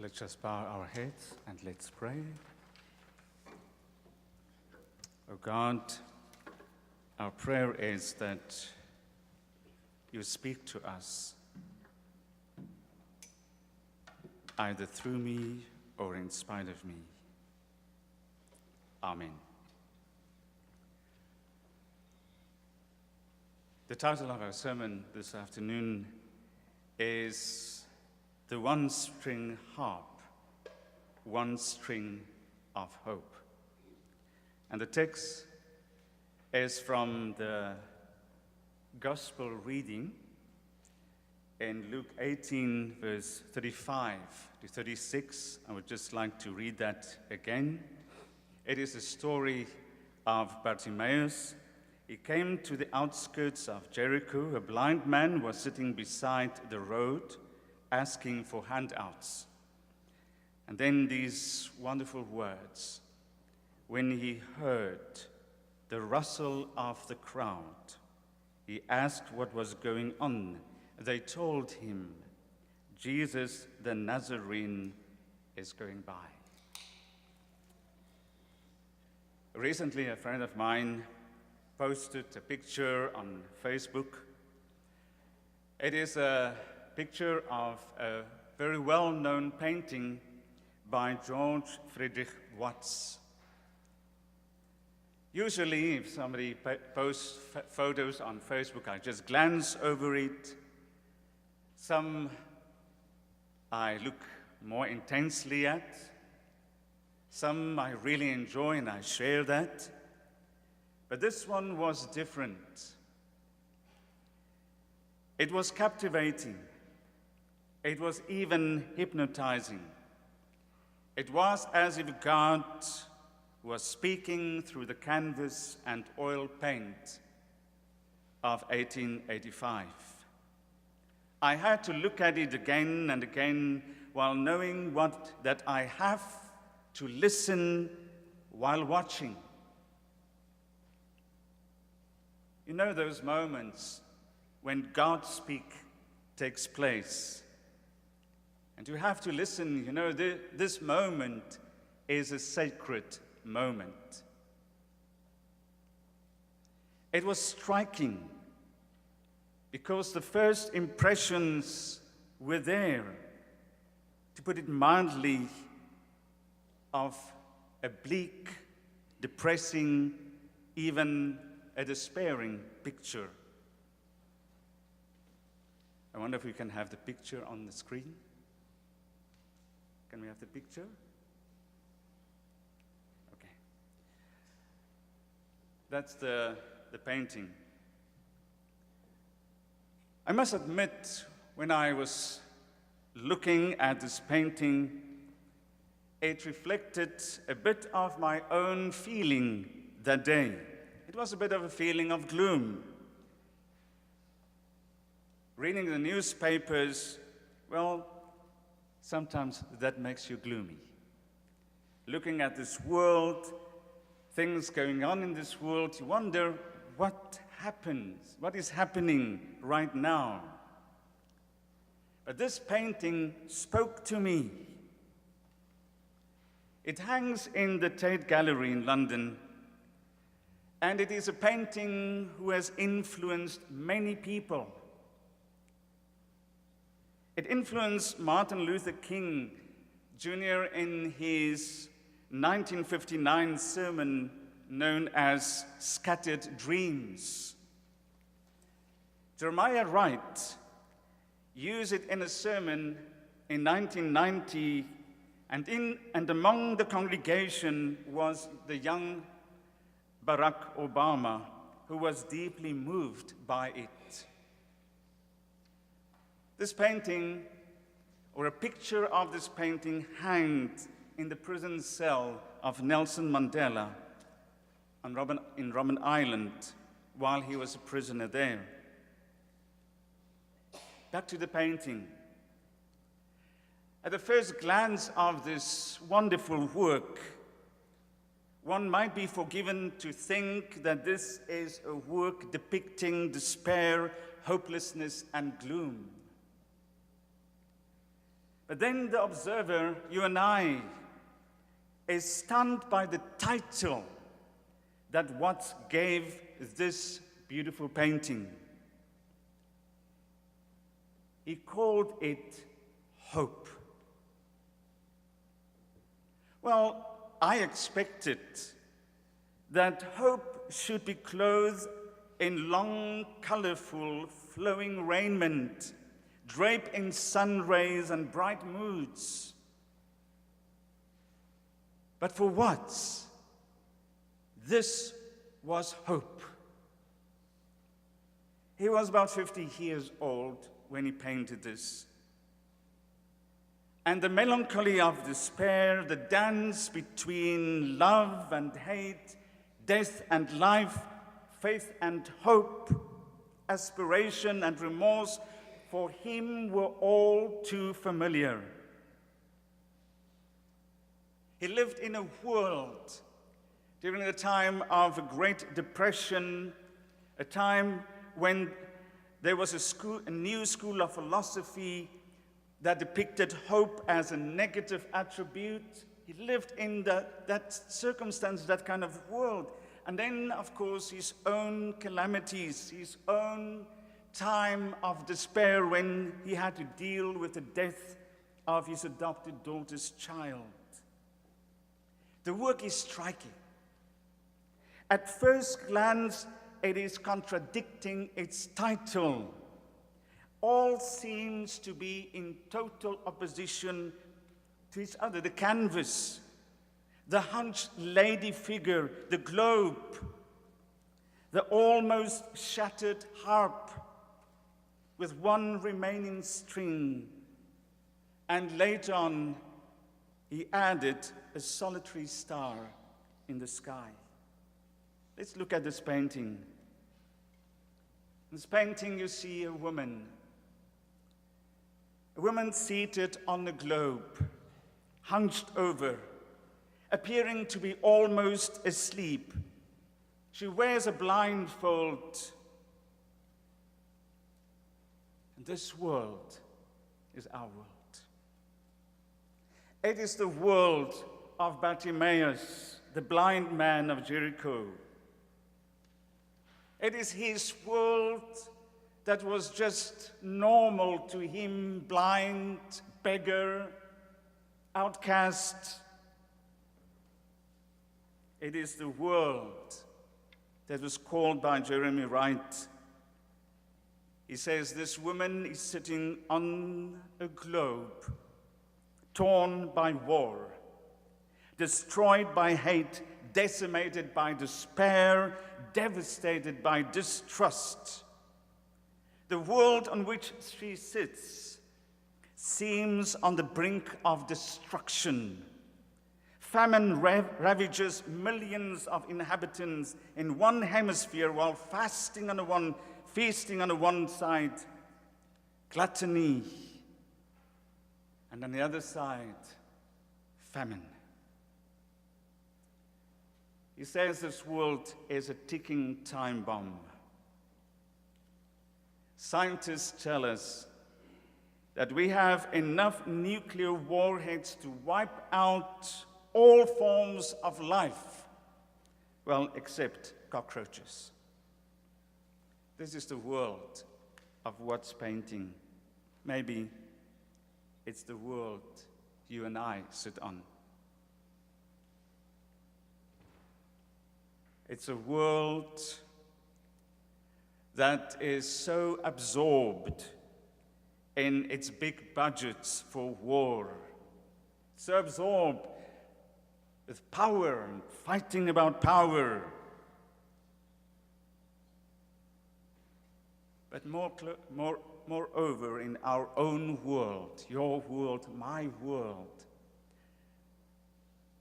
Let's just bow our heads and let's pray. Oh God, our prayer is that you speak to us, either through me or in spite of me. Amen. The title of our sermon this afternoon is The One String Harp, One String of Hope. And the text is from the Gospel reading in Luke 18, verse 35 to 36. I would just like to read that again. It is a story of Bartimaeus. He came to the outskirts of Jericho. A blind man was sitting beside the road, asking for handouts. And then these wonderful words: when he heard the rustle of the crowd, he asked what was going on. They told him, Jesus the Nazarene is going by. Recently, a friend of mine posted a picture on Facebook. It is a picture of a very well-known painting by George Friedrich Watts. Usually, if somebody posts photos on Facebook, I just glance over it. Some I look more intensely at. Some I really enjoy and I share that. But this one was different. It was captivating. It was even hypnotizing. It was as if God was speaking through the canvas and oil paint of 1885. I had to look at it again and again while knowing that I have to listen while watching. You know those moments when God speak takes place, and you have to listen. You know, this moment is a sacred moment. It was striking because the first impressions were there, to put it mildly, of a bleak, depressing, even a despairing picture. I wonder if we can have the picture on the screen. Can we have the picture? Okay. That's the painting. I must admit, when I was looking at this painting, it reflected a bit of my own feeling that day. It was a bit of a feeling of gloom. Reading the newspapers, well, sometimes that makes you gloomy. Looking at this world, things going on in this world, you wonder what happens, what is happening right now. But this painting spoke to me. It hangs in the Tate Gallery in London, and it is a painting who has influenced many people. It influenced Martin Luther King Jr. in his 1959 sermon known as Scattered Dreams. Jeremiah Wright used it in a sermon in 1990, and among the congregation was the young Barack Obama, who was deeply moved by it. This painting, or a picture of this painting, hanged in the prison cell of Nelson Mandela in Robben Island while he was a prisoner there. Back to the painting. At the first glance of this wonderful work, one might be forgiven to think that this is a work depicting despair, hopelessness, and gloom. But then the observer, you and I, is stunned by the title that what gave this beautiful painting. He called it hope. Well, I expected that hope should be clothed in long, colorful, flowing raiment, draped in sun rays and bright moods. But for what? This was hope. He was about 50 years old when he painted this. And the melancholy of despair, the dance between love and hate, death and life, faith and hope, aspiration and remorse, for him were all too familiar. He lived in a world during the time of a Great Depression, a time when there was a new school of philosophy that depicted hope as a negative attribute. He lived in that circumstance, that kind of world. And then, of course, his own calamities, his own time of despair when he had to deal with the death of his adopted daughter's child. The work is striking. At first glance, it is contradicting its title. All seems to be in total opposition to each other. The canvas, the hunched lady figure, the globe, the almost shattered harp with one remaining string. And later on, he added a solitary star in the sky. Let's look at this painting. In this painting, you see a woman seated on a globe, hunched over, appearing to be almost asleep. She wears a blindfold. And this world is our world. It is the world of Bartimaeus, the blind man of Jericho. It is his world that was just normal to him, blind, beggar, outcast. It is the world that was called by Jeremy Wright. He says this woman is sitting on a globe, torn by war, destroyed by hate, decimated by despair, devastated by distrust. The world on which she sits seems on the brink of destruction. Famine ravages millions of inhabitants in one hemisphere while feasting on the one side, gluttony, and on the other side, famine. He says this world is a ticking time bomb. Scientists tell us that we have enough nuclear warheads to wipe out all forms of life, well, except cockroaches. This is the world of what's painting. Maybe it's the world you and I sit on. It's a world that is so absorbed in its big budgets for war, so absorbed with power and fighting about power. But moreover, in our own world, your world, my world,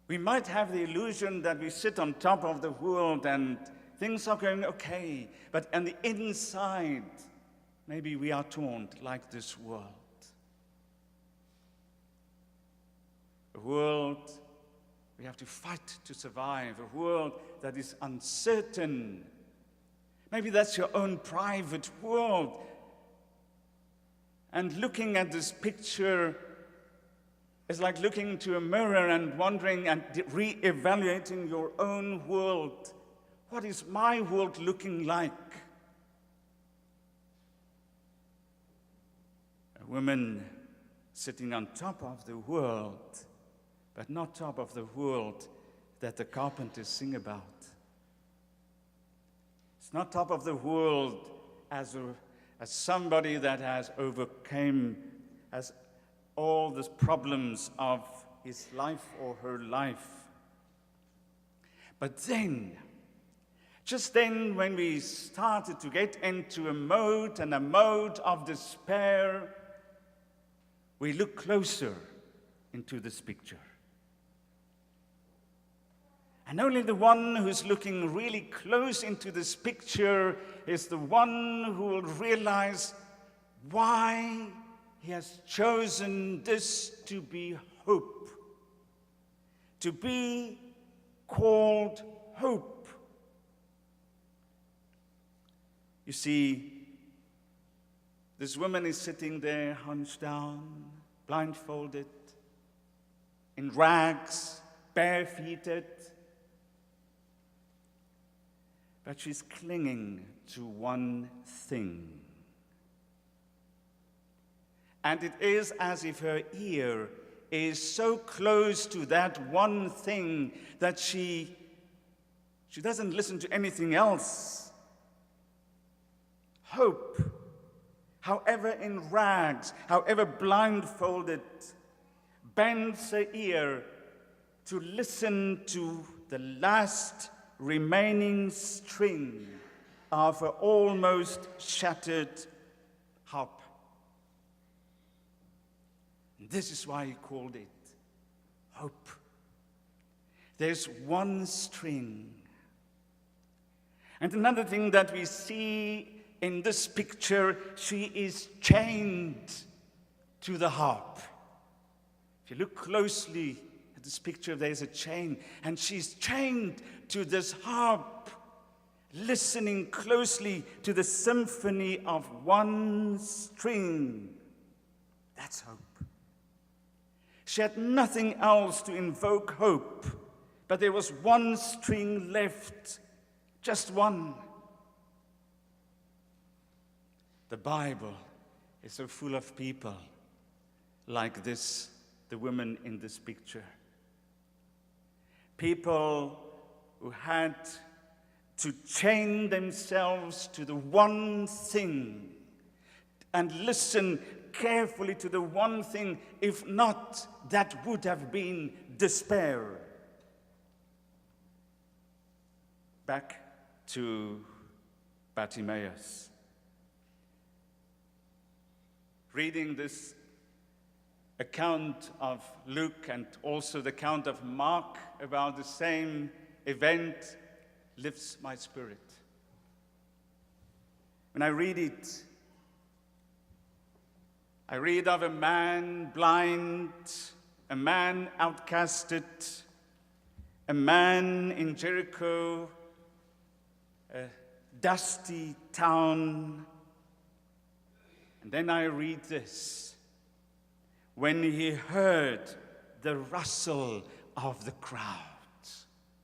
we might have the illusion that we sit on top of the world and things are going okay, but on the inside, maybe we are torn like this world. A world we have to fight to survive, a world that is uncertain. Maybe that's your own private world. And looking at this picture, It's like looking into a mirror and wondering and re-evaluating your own world. What is my world looking like? A woman sitting on top of the world, but not top of the world that the carpenters sing about. It's not top of the world as somebody that has overcome as all the problems of his life or her life. But then, just then when we started to get into a mode of despair, we look closer into this picture. And only the one who's looking really close into this picture is the one who will realize why he has chosen this to be hope, to be called hope. You see, this woman is sitting there hunched down, blindfolded, in rags, barefooted, but she's clinging to one thing. And it is as if her ear is so close to that one thing that she doesn't listen to anything else. Hope, however in rags, however blindfolded, bends her ear to listen to the last remaining string of an almost shattered harp. This is why he called it hope. There's one string. And another thing that we see in this picture, she is chained to the harp. If you look closely at this picture, there's a chain, and she's chained to this harp, listening closely to the symphony of one string. That's hope. She had nothing else to invoke hope, but there was one string left, just one. The Bible is so full of people like this, the woman in this picture. People who had to chain themselves to the one thing and listen carefully to the one thing. If not, that would have been despair. Back to Bartimaeus. Reading this account of Luke and also the account of Mark about the same event lifts my spirit. When I read it, I read of a man blind, a man outcasted, a man in Jericho, a dusty town. And then I read this. When he heard the rustle of the crowd.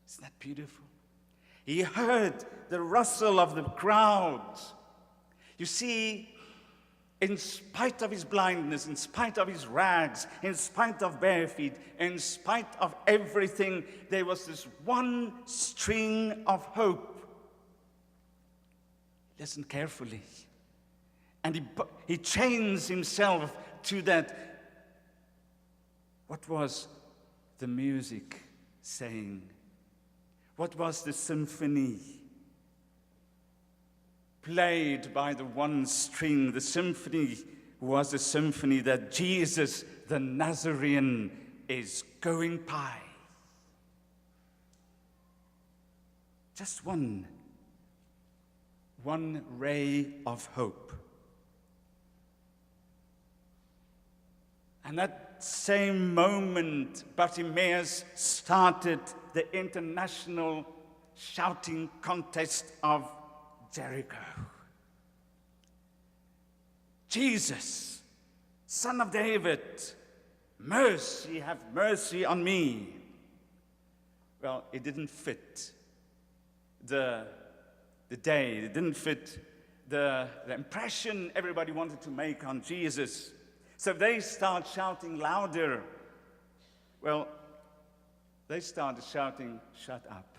Isn't that beautiful? He heard the rustle of the crowd. You see, in spite of his blindness, in spite of his rags, in spite of bare feet, in spite of everything, there was this one string of hope. Listen carefully. And he chains himself to that. What was the music saying? What was the symphony played by the one string? The symphony was a symphony that Jesus the Nazarene is going by. Just one ray of hope. And that same moment, Bartimaeus started the international shouting contest of Jericho. Jesus, Son of David, Mercy, have mercy on me. Well, it didn't fit the day. It didn't fit the impression everybody wanted to make on Jesus. So they start shouting louder. Well, they started shouting, "Shut up."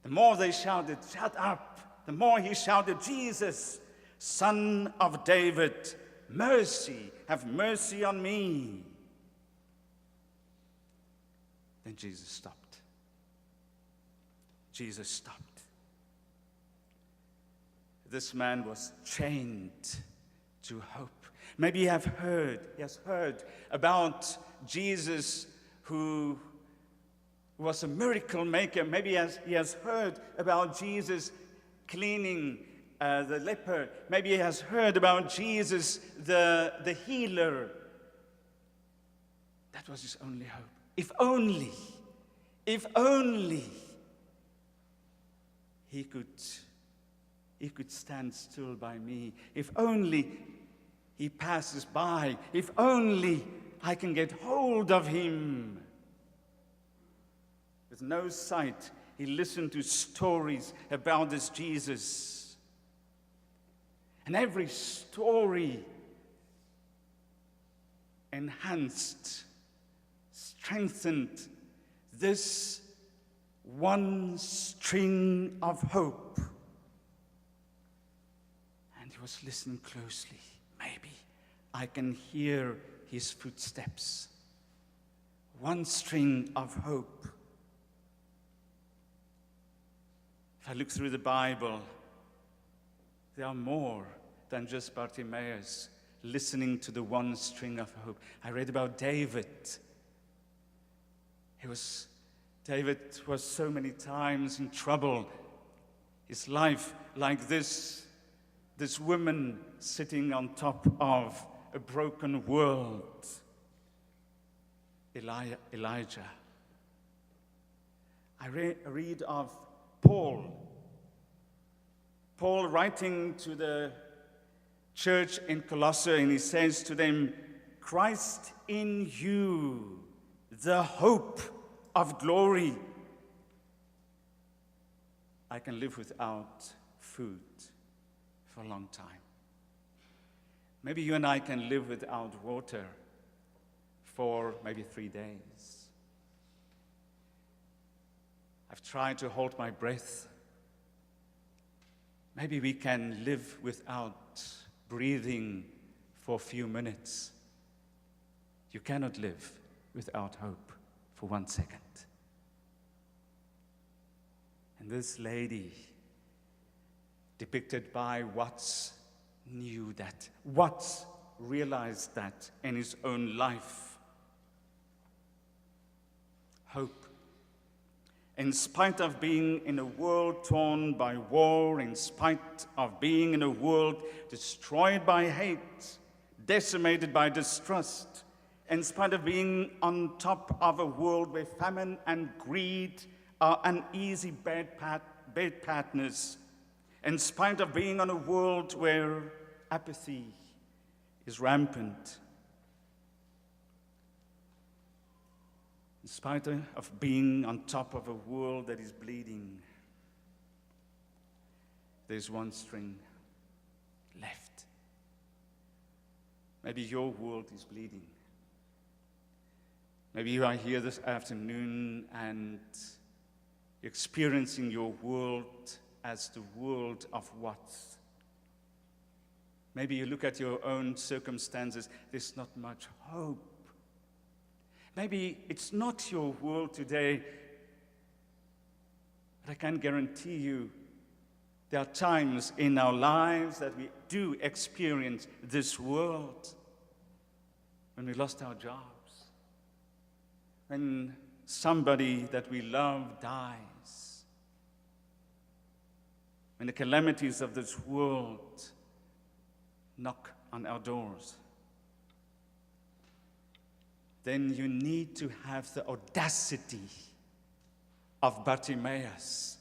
The more they shouted, "Shut up," the more he shouted, "Jesus, Son of David, mercy, have mercy on me." Then Jesus stopped. Jesus stopped. This man was chained to hope. Maybe he has heard about Jesus who was a miracle maker. Maybe he has heard about Jesus cleaning the leper. Maybe he has heard about Jesus, the healer. That was his only hope. If only he could stand still by me. If only he passes by. If only I can get hold of him. With no sight, he listened to stories about this Jesus. And every story enhanced, strengthened this one string of hope. And he was listening closely. Maybe I can hear his footsteps. One string of hope. If I look through the Bible, there are more than just Bartimaeus listening to the one string of hope. I read about David. David was so many times in trouble. His life like this woman sitting on top of a broken world. Elijah. I read of Paul writing to the church in Colossae, and he says to them, "Christ in you, the hope of glory." I can live without food for a long time. Maybe you and I can live without water for maybe 3 days. I've tried to hold my breath. Maybe we can live without breathing for a few minutes. You cannot live without hope for 1 second. And this lady, depicted by Watts, knew that. Watts realized that in his own life. Hope. In spite of being in a world torn by war, in spite of being in a world destroyed by hate, decimated by distrust, in spite of being on top of a world where famine and greed are uneasy bed partners, in spite of being on a world where apathy is rampant, in spite of being on top of a world that is bleeding, there's one string left. Maybe your world is bleeding. Maybe you are here this afternoon and you're experiencing your world as the world of what? Maybe you look at your own circumstances, there's not much hope. Maybe it's not your world today, but I can guarantee you there are times in our lives that we do experience this world. When we lost our jobs, when somebody that we love dies, when the calamities of this world knock on our doors. Then you need to have the audacity of Bartimaeus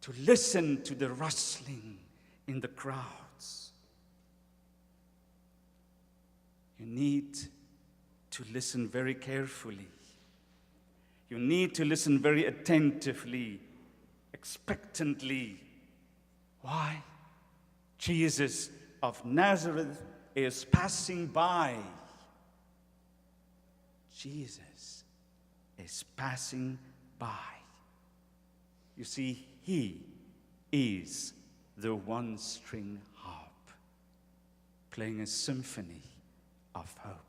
to listen to the rustling in the crowds. You need to listen very carefully. You need to listen very attentively, expectantly. Why? Jesus of Nazareth is passing by. Jesus is passing by. You see, he is the one-string harp, playing a symphony of hope.